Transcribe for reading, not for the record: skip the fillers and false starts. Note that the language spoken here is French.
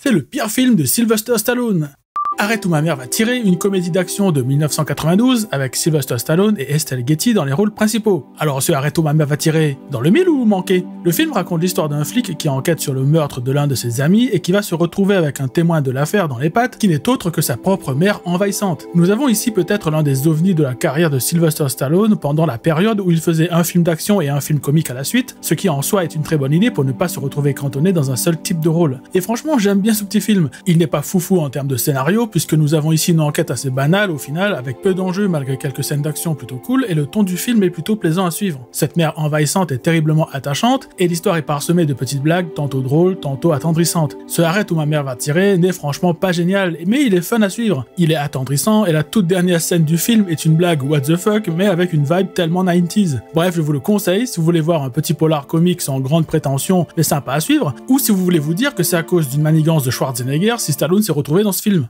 fait le pire film de Sylvester Stallone. Arrête où ma mère va tirer, une comédie d'action de 1992 avec Sylvester Stallone et Estelle Getty dans les rôles principaux. Alors ce Arrête où ma mère va tirer, dans le mille ou manqué? Le film raconte l'histoire d'un flic qui enquête sur le meurtre de l'un de ses amis et qui va se retrouver avec un témoin de l'affaire dans les pattes qui n'est autre que sa propre mère envahissante. Nous avons ici peut-être l'un des ovnis de la carrière de Sylvester Stallone pendant la période où il faisait un film d'action et un film comique à la suite, ce qui en soi est une très bonne idée pour ne pas se retrouver cantonné dans un seul type de rôle. Et franchement j'aime bien ce petit film. Il n'est pas foufou en termes de scénario puisque nous avons ici une enquête assez banale au final, avec peu d'enjeux malgré quelques scènes d'action plutôt cool, et le ton du film est plutôt plaisant à suivre. Cette mère envahissante est terriblement attachante, et l'histoire est parsemée de petites blagues, tantôt drôles, tantôt attendrissantes. Ce Arrête où ma mère va tirer n'est franchement pas génial, mais il est fun à suivre. Il est attendrissant, et la toute dernière scène du film est une blague what the fuck, mais avec une vibe tellement 90s. Bref, je vous le conseille si vous voulez voir un petit polar comique sans grande prétention, mais sympa à suivre, ou si vous voulez vous dire que c'est à cause d'une manigance de Schwarzenegger si Stallone s'est retrouvé dans ce film.